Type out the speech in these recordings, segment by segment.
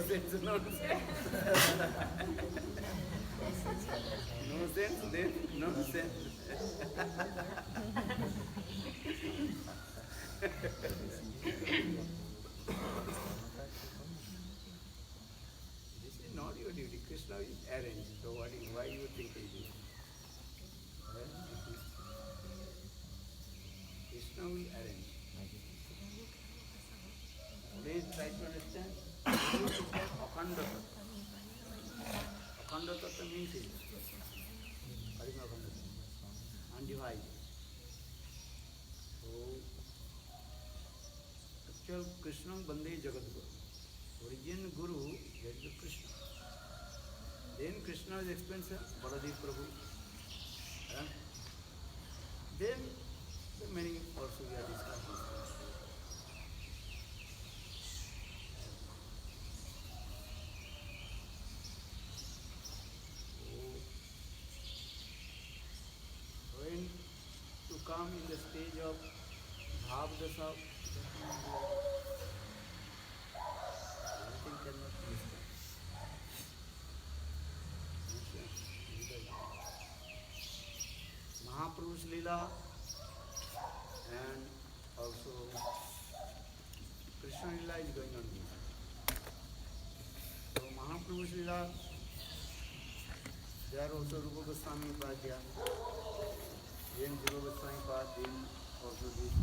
sense, no sense. No sense, then no sense. This is not your duty. Krishna is arranged. So why you think it is? Krishna will arrange. Please try to understand. Akhanda Tattva. Akhanda Tattva means it. Harima Akhanda Tattva. Undivided. So, actual Krishna Bande Jagat Guru. Origin Guru, there is Krishna. Then Krishna is explained, Baladev Prabhu. Then the many also we are discussing. When to come in the stage of Bhav Dasa, everything cannot be done. Mahaprabhu's Leela and also Krishna Leela is going on. So Mahaprabhu's Leela, there are also Rupa Goswami Upadhyaya, then Jiva Goswami Pad, then also this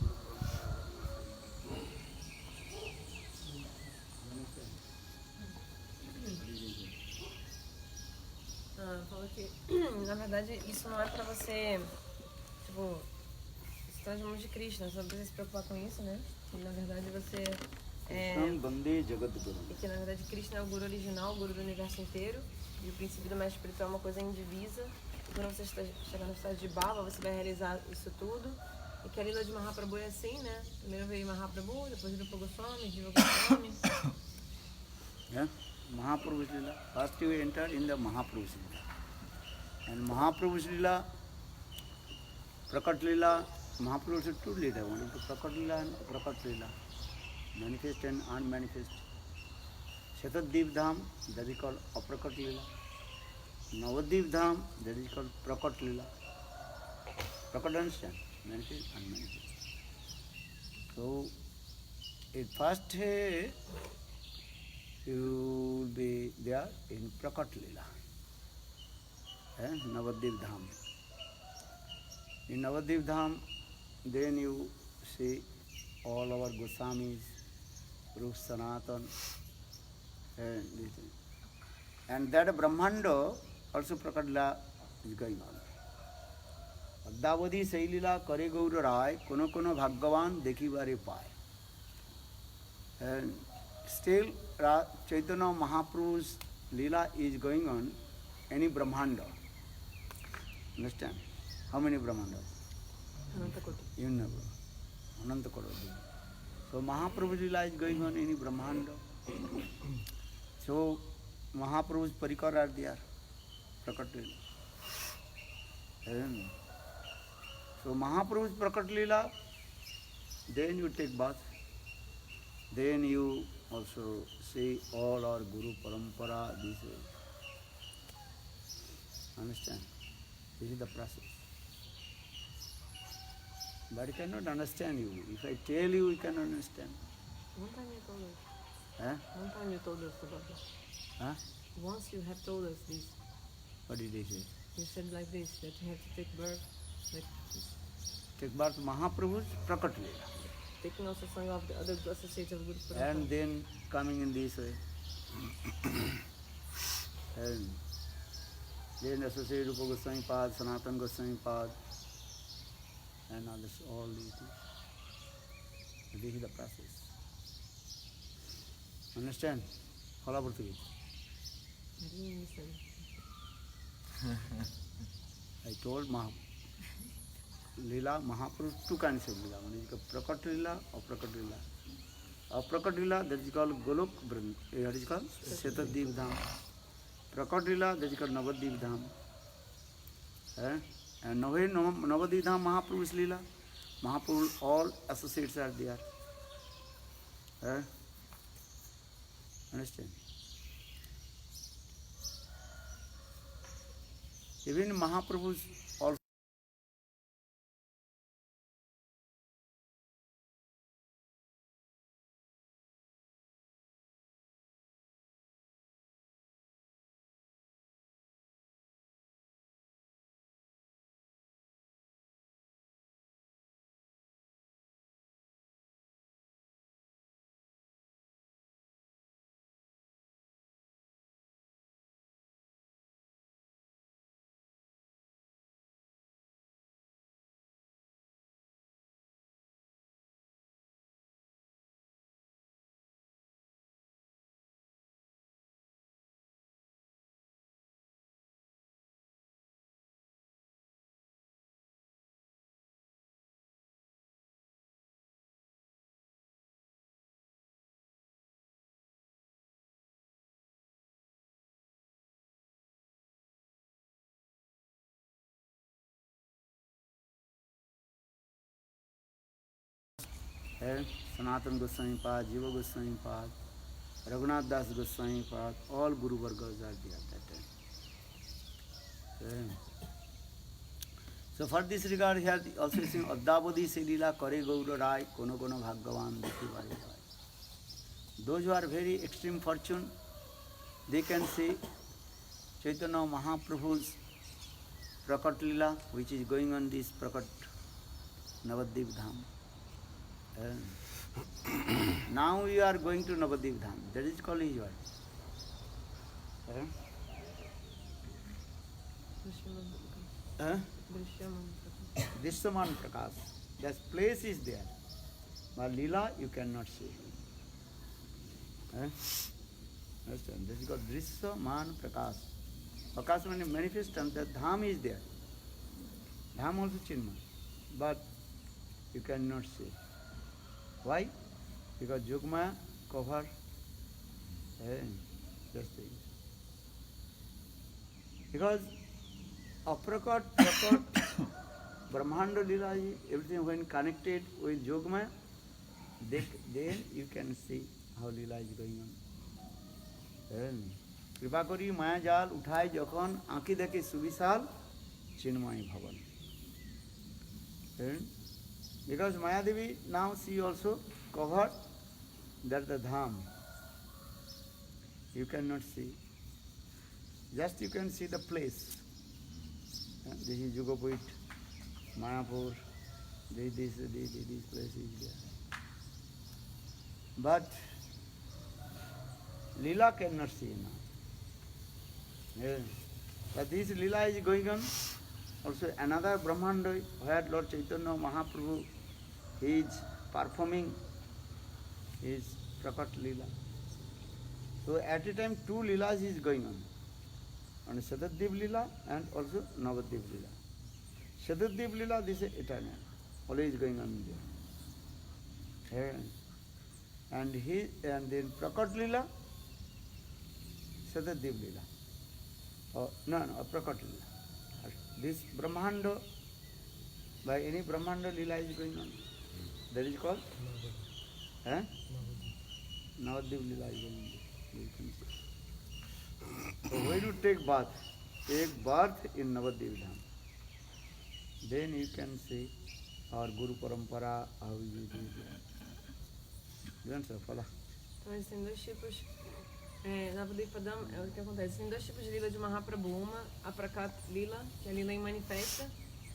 Falou que, na verdade, isso não é pra você, tipo, se traz mãos de Krishna, você não precisa se preocupar com isso, né? E, na verdade, você é... E que, na verdade, Krishna é o Guru original, o Guru do universo inteiro, e o princípio do mestre espiritual é uma coisa indivisa. E quando você chegar no estado de Bhava, você vai realizar isso tudo. E que a Lila de Mahaprabhu é assim, né? Primeiro veio Mahaprabhu, depois Rupa Goswami, Jiva Goswami. Yeah? Mahaprabhu's Leela. First you enter in the Mahaprabhu's Leela. And Mahaprabhu's Leela, Prakat Leela, Mahaprabhu's is two Leela. One is Prakat Leela and Prakat Leela. Manifest and unmanifest. Shataddeep Dham, that is called Aprakat Leela. Navaddeep Dham, that is called Prakat Leela. Prakat understand? Manifest, unmanifest. So, at first you will be there in Prakat Leela, Navadvip Dham. In Navadvip Dham, then you see all our Goswamis, Rup Sanatan, and that Brahmanda also Prakat Leela is going on. Adavadi Sailila Kare Gaura Rai, Kono Kono Bhagavan Dekivare Pai. And still Chaitanya Mahaprabhu's Leela is going on any Brahmanda. Understand? How many Brahmandas? Anantakoti. You know. Anantakoti. So Mahaprabhu's Leela is going on any Brahmanda. So Mahaprabhu's Parikar are there. Prakat Leela. So Mahaprabhu's Prakat Leela, then you take bath. Then you also see all our Guru Parampara, this way. Understand? This is the process. But I cannot understand you. If I tell you, you cannot understand. One time you told us. Huh? One time you told us about this. Huh? Once you have told us this. What did he say? You said like this, that you have to take birth. Like this. Take birth Mahaprabhu's Prakat Leela. Taking also some of the other associates of Guru Parampara. And then coming in this way. And then associate Rupa Goswami Pad, Sanatan Goswami Pad, and others, all these things. This is the process. Understand? Hala Portuguese. I didn't understand. I told Leela, Mahaprabhu, two kinds of Leela. One is called Prakat Leela or Prakat Leela. Prakat Leela, that is called Golok Brand, that is called Shetaddeep Dham. Prakat Leela, that is called Navaddeep Dham. And Navaddeep Dham, Mahaprabhu's Leela. Mahaprabhu, all associates are there. Understand? Even Mahaprabhu's also है Sanatan Goswami Pad, Jiva Goswami Pad, Raghunath Das Goswami Pad, all Guru Vargas are there at that time. So for this regard here also saying Adavadi Selila Kare Gaura Rai Kono Kono Bhagavan Dekhi Bari Rai. Those who are very extreme fortune, they can see Chaitanya Mahaprabhu's Prakat Lila, which is going on this Prakat Navadvip Dham. Now we are going to Navadvip Dham. That is called his word. Drisyaman Prakash. That place is there. But Lila you cannot see. Understand? This is called Drisyaman Prakash. Prakash means manifest, and the Dham is there. Dham also Chinmay. But you cannot see. Why? Because Yogmaya cover just things. Because Aprakat, Prakat, Brahmanda Lila, everything when connected with Yogmaya, then you can see how Lila is going on. Kripa kori Maya Jal uthai jokhon ankhi dekhe suvisal Chinmay Bhavan. Because Maya Devi now she also covered that the Dham. You cannot see. Just you can see the place. This is Yugopit, Mayapur, this place is there. But Leela cannot see now. But this Leela is going on. Also another Brahmanda where Lord Chaitanya Mahaprabhu is performing his Prakat Leela. So at a time two Leelas is going on. And Sadaddev Leela and also Navaddev Leela. Sadaddev Leela, this is eternal. Always going on there. And then Prakat Leela, Sadaddev Leela. No, Prakat Leela. This Brahmanda, by any Brahmanda Leela is going on. That is called? Navaddev Leela is going on. You can see. So when you take bath in Navadvip Dham. Then you can see our Guru Parampara, how we do it. You understand? Fala. Então existem dois tipos, Navadvip Dham é o que acontece. Tem dois tipos de lila de Mahaprabhu. Uma, a Prakat Lila, que é a lila em manifesta,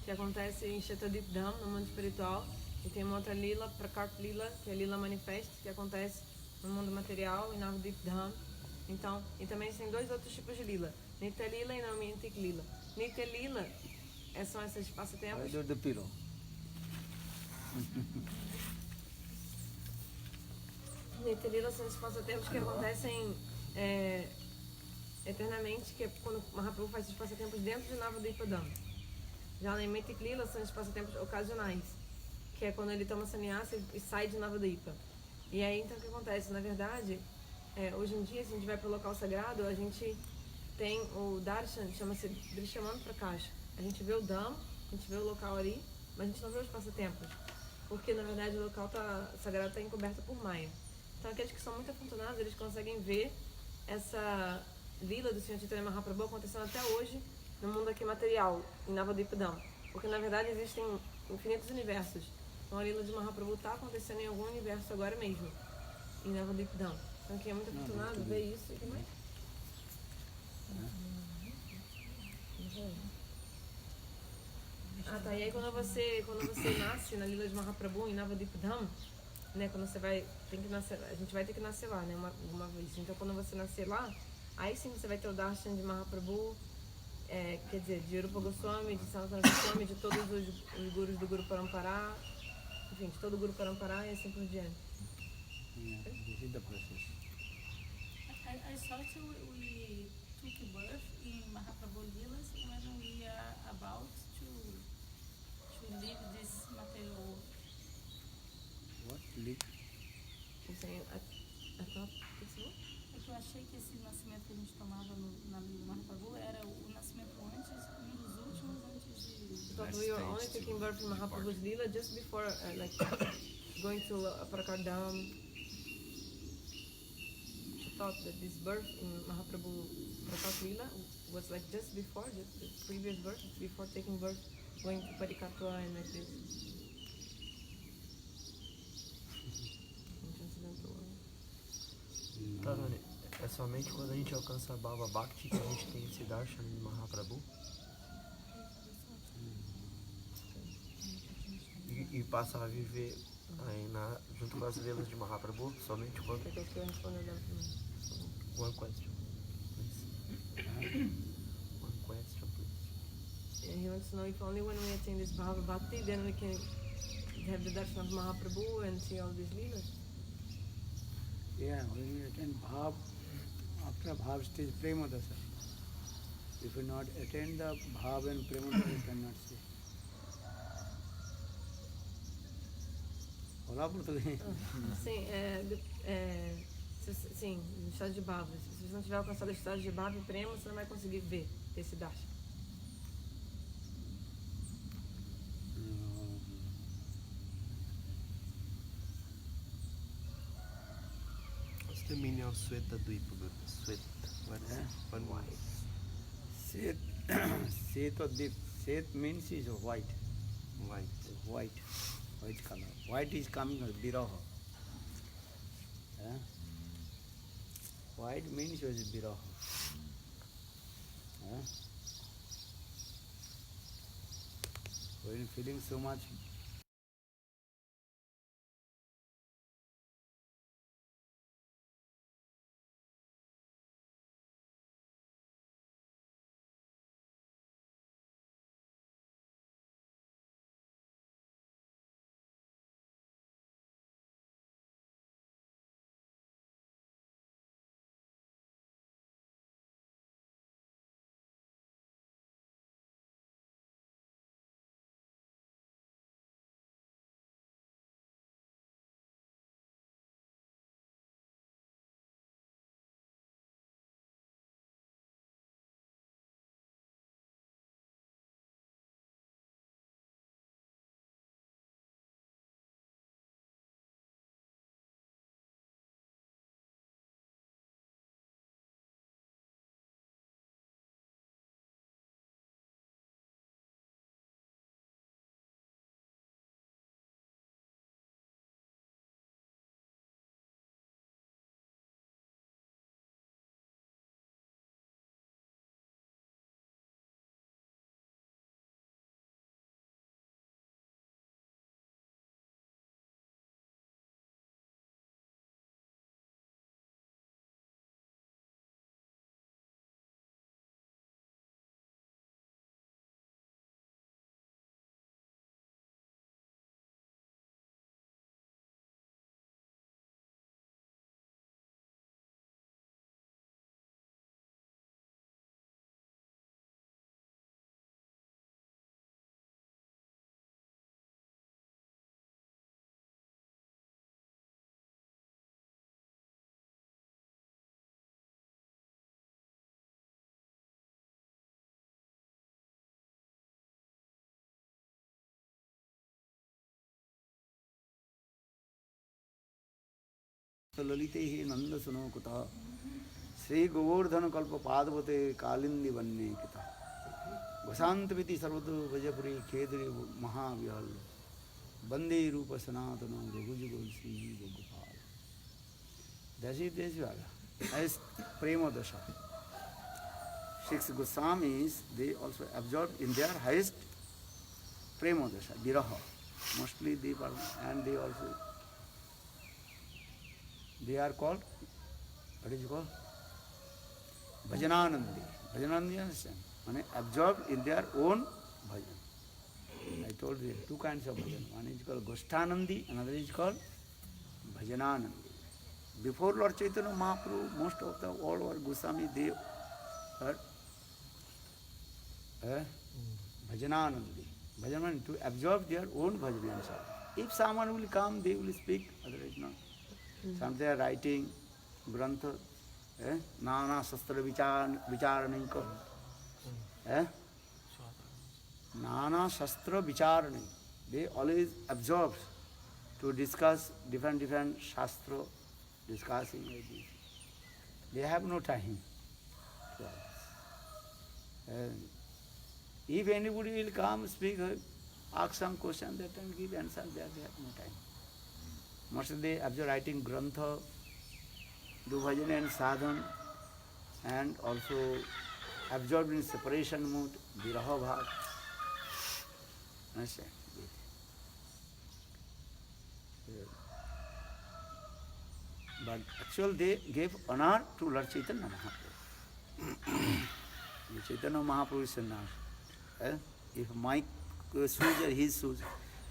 que acontece em Shetadip Dham, no mundo espiritual. E tem uma outra lila, Prakat Lila, que é a lila manifesta, que acontece no mundo material, em Navadvip Dham. Então, e também tem dois outros tipos de lila, Nitya Lila e Naimintik Lila. Nitya Lila são esses passatempos. I do the pillow. Nitya Lila são esses passatempos que acontecem eternamente, que é quando Mahaprabhu faz esses passatempos dentro de Navadvipa Dham. Já Naimintik Lila são esses passatempos ocasionais, que é quando ele toma sannyasa e sai de Navadvipa. E aí então o que acontece? Na verdade, hoje em dia, se a gente vai para o local sagrado, a gente tem o darshan, chama-se Drisyaman Prakash. A gente vê o Dham, a gente vê o local ali, mas a gente não vê os passatempos, porque na verdade o local sagrado está encoberto por Maya. Então aqueles que são muito afortunados, eles conseguem ver essa vila do Sr. Chaitanya Mahaprabhu acontecendo até hoje no mundo aqui material, em Navadvipadam. Porque na verdade existem infinitos universos. Então a Lila de Mahaprabhu está acontecendo em algum universo agora mesmo, em Navadvipadam. Então quem é muito afortunado vê isso e que mais? Ah, tá. E aí quando você nasce na Lila de Mahaprabhu em Navadvipadam, né, quando você vai, tem que nascer, a gente vai ter que nascer lá, né, uma vez. Então quando você nascer lá, aí sim você vai ter o darshan de Mahaprabhu, quer dizer, de Rupa Goswami, de Sanatana Goswami, de todos os gurus do Guru Parampara, enfim, de todo o Guru Parampara e assim por diante. Yeah, this is the process. I thought we took birth in Mahaprabhu Lilas when we are about to leave this material world. What? Leak? Assim, a tua, o que você falou? É que eu achei que esse nascimento que a gente tomava na Lila do Mahaprabhu era o nascimento antes, um dos últimos antes de... But we were only taking birth in Mahaprabhu's Lila just before, like, going to Aparakardam. I thought that this birth in Mahaprabhu Prakat Lila was like just before, the previous birth, before taking birth, going to Parikatwa and like this. Tá, Dani, é somente quando a gente alcança a Bhava Bhakti que a gente tem esse darshan de Mahaprabhu? E passa a viver aí junto com as lelas de Mahaprabhu, somente quando... Porque eu quero responder dela também. One question, please. One question, please. And he wants to know if only when we attain this Bhava Bhakti, then we can have the darshan of Mahaprabhu and see all these leelas. Yeah, when you attend Bhav, after Bhav stage Prema Dasa. If you not attend the Bhav and Prema Dasa, you cannot see. Olá, português. Sim, no estado de Bhava. Se você não tiver alcançado o estado de Bhava e Prema, você não vai conseguir ver esse darshan. What's the meaning of Sweta Dvipa? Sweta, what is it? One wise. Set or dip. Set means is white. White. White color. White is coming as Viraha. White means is Viraha. When feeling so much ललिते ही नंद सुनो कुता श्री गोवर्धन कल्प पादवते कालिंदी वन्य किता वसंतविति सर्वतो भजपुरी खेदरे महाविहल वंदे रूप सनातन रघुजुगल Shri Gopal. That is Desvara. As Prema Dasha. 6 Goswamis, they also absorbed in their highest Prema Dasha, Viraha. Mostly they are, and they also, they are called, what is it called? Bhajananandi. Bhajananandi, you understand? Meaning absorbed in their own bhajan. I told you, two kinds of bhajan. One is called Goshthanandi, another is called Bhajananandi. Before Lord Chaitanya Mahaprabhu, most of the all were Goswami, they were Bhajananandi. Bhajan means to absorb their own bhajan. If someone will come, they will speak, otherwise not. Some they are writing Grantha, Nana Sastra Vicharani. Nana Shastra Vicharani. They always absorb to discuss different Shastra, discussing like this. They have no time. If anybody will come, speak, ask some question, that and give answer, they have no time. Mostly they absorb writing Grantha, do bhajan and sadhan, and also absorbed in separation mood, viraha bhav. Understand? But actually they gave honor to Lord Chaitanya Mahaprabhu. Chaitanya Mahaprabhu is honor. If my shoes are his shoes,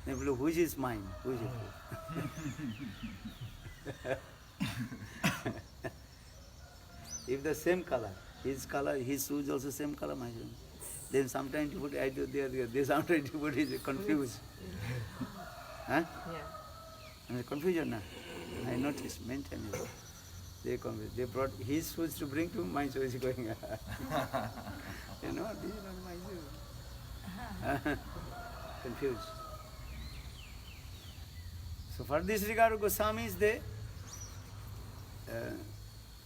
then people, which is mine? Which is if the same color, his shoes also same color, my shoes. Then sometimes you put I do there, sometimes you put is confused. Huh? Yeah. And confusion, na? I noticed many times. They confused. They brought his shoes to bring to my shoes going. You know, this is not my shoes. Confused. So for this regard, Goswamis, they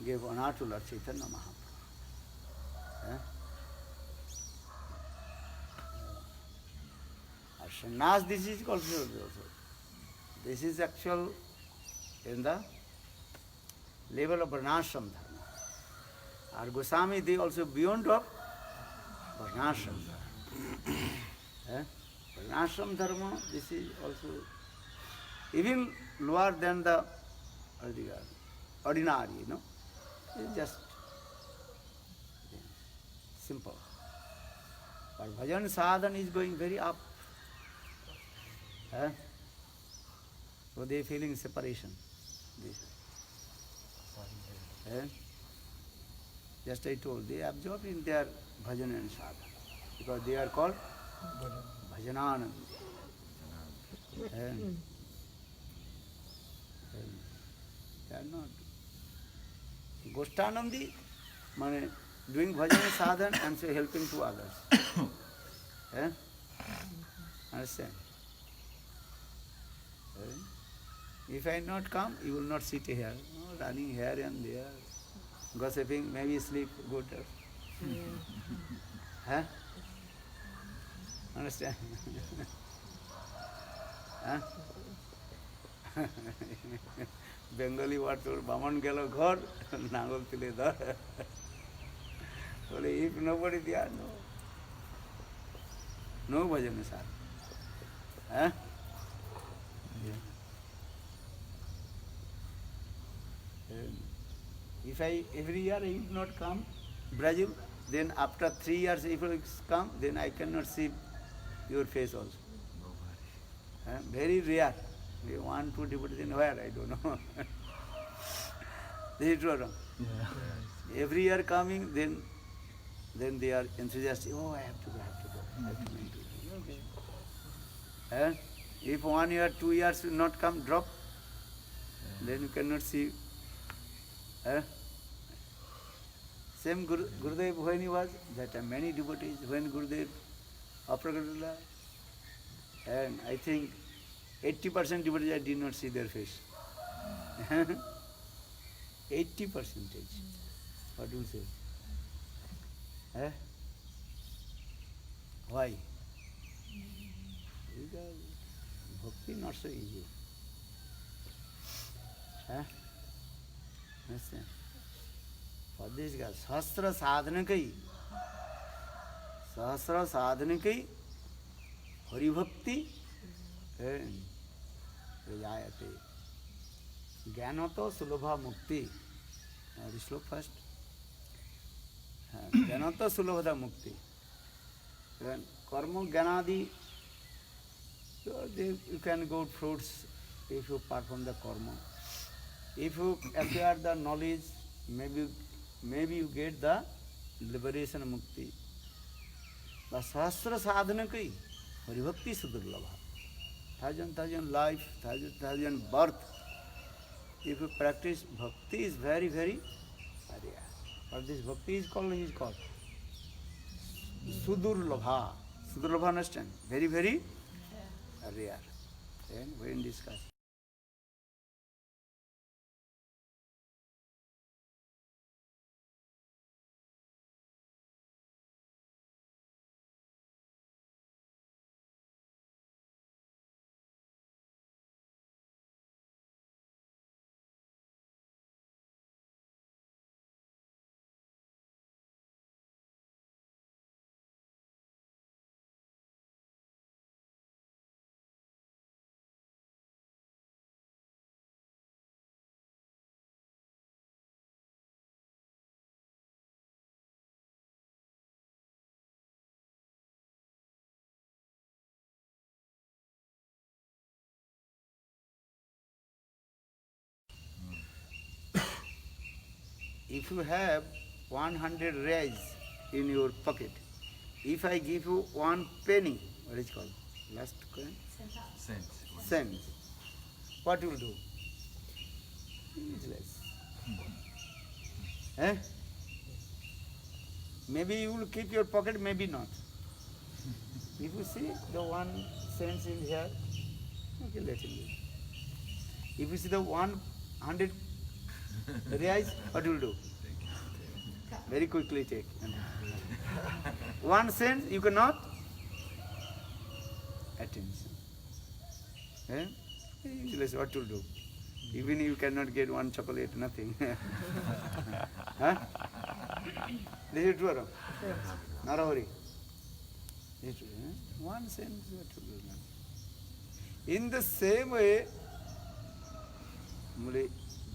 gave honor to Lord Chaitanya Mahaprabhu. Sannyas, this is also. This is actual in the level of Varnashram Dharma. Our Goswami, they also beyond of Varnashram Dharma. Varnashram Dharma, this is also even lower than the ordinary, you know. It's just simple. But bhajan sadhan is going very up. So they are feeling separation. Just I told, they absorb in their bhajan and sadhana because they are called bhajananandi. They are not. Goshthanandi, means doing bhajan and sadhana and so helping to others. Understand? If I not come, you will not sit here, running here and there, gossiping, maybe sleep good. Huh? Understand? Huh? Bengali word told, Baman gelo ghar, nangol tile dhar. Well, if nobody there, no bhajan is huh? If every year I will not come Brazil, then after 3 years if I come, then I cannot see your face also. Very rare. 1, 2 devotees in where, I don't know. This is true or wrong? Yeah. Every year coming, then they are enthusiastic. Oh, I have to go. Okay. If 1 year, 2 years will not come, drop, then you cannot see. Same Gurudev when he was, that time many devotees, when Gurudev Apragatala, and I think 80% devotees I did not see their face. 80%. What do you say? Why? Because bhakti not so easy. Huh? Understand? For this guy, Sahasra sadhanakai, Hari Bhakti, and Prajayate. Gyanato Sulabha Mukti. Now this look first. Gyanato Sulabha Mukti. Then Karma Gyanadi, you can go fruits if you perform the karma. If you acquire the knowledge, maybe you get the liberation mukti. The sahasra sadhana kai, Hari Bhakti sudurlabha. Thousand life, thousand birth. If you practice bhakti is very, very rare. But this bhakti is called sudurlabha. Sudurlabha, understand? Very, very rare. Then we will discuss. If you have 100 reais in your pocket, if I give you 1 penny, what is it called? Last coin? Cents. What you will do? Useless. Eh? Maybe you will keep your pocket, maybe not. If you see the 1 cent in here, okay, let him be. If you see the 100 reais, what you will do? Very quickly take. 1 cent you cannot attention. Eh? Useless, what to do? Even you cannot get 1 chocolate, nothing. Huh? This is true or not? Narahari. This is true. 1 cent, what to do? In the same way,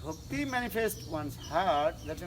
bhakti manifests one's heart, that is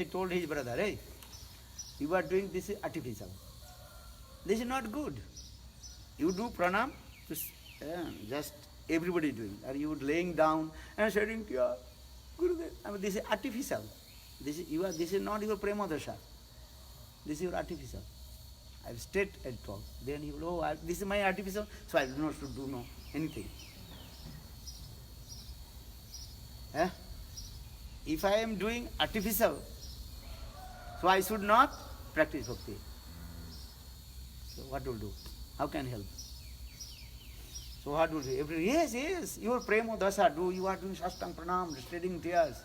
he told his brother, hey, you are doing this is artificial. This is not good. You do pranam, just everybody doing. Or you laying down and saying, Gurudev, I mean, this is artificial. This is not your prema dasha. This is your artificial. I will state and talk. Then he will, this is my artificial, so I do not should do no anything. If I am doing artificial, so I should not practice bhakti. So what will do? How can help? So what will do? Yes, your prema dasa, you are doing sastang pranam, shedding tears.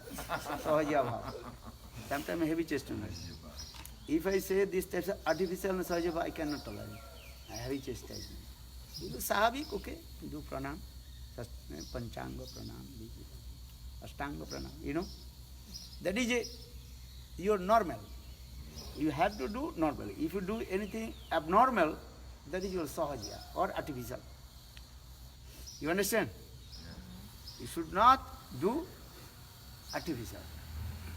Sahaja bhava. Sometimes heavy chastisement. If I say this type of artificial sahaja bhava, I cannot tolerate. I have heavy chastisement. You do sahavik, okay? You do pranam, panchanga pranam, ashtanga pranam, That is your normal. You have to do normal. If you do anything abnormal, that is your sahaja or artificial. You understand? You should not do artificial.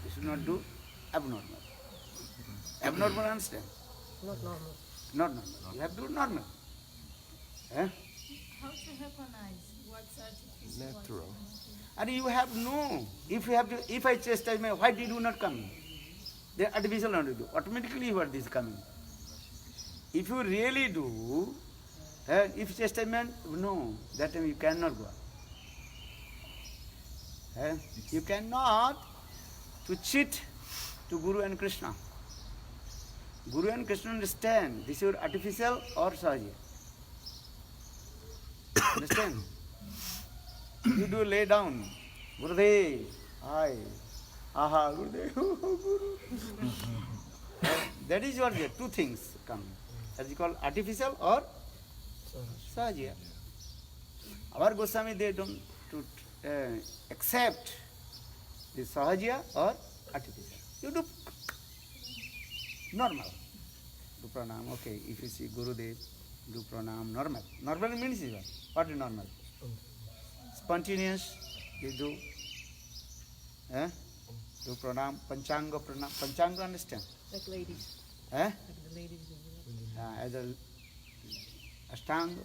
You should not do abnormal. Abnormal, understand? Not normal. Not normal. You have to do normal. How to recognize what's artificial? Natural. And you have no. If I chastise me, why did you not come? The artificial not do. Automatically what is coming. If you really do, if chastisement, no, that time you cannot go. You cannot to cheat to Guru and Krishna. Guru and Krishna understand this is your artificial or sahaja. Understand? You do lay down. Gurudev, hi. Aha, Gurudev, Guru. That is what two things come. That is called artificial or sahaja. Our Goswami, they don't accept the sahaja or artificial. You do normal. Do pranam, okay. If you see Gurudev, do pranam, normal. Normal means what? What is normal? Spontaneous, you do. Do pranam, panchanga pranam. Panchanga, understand? Like ladies. Like the ladies do. As a ashtanga,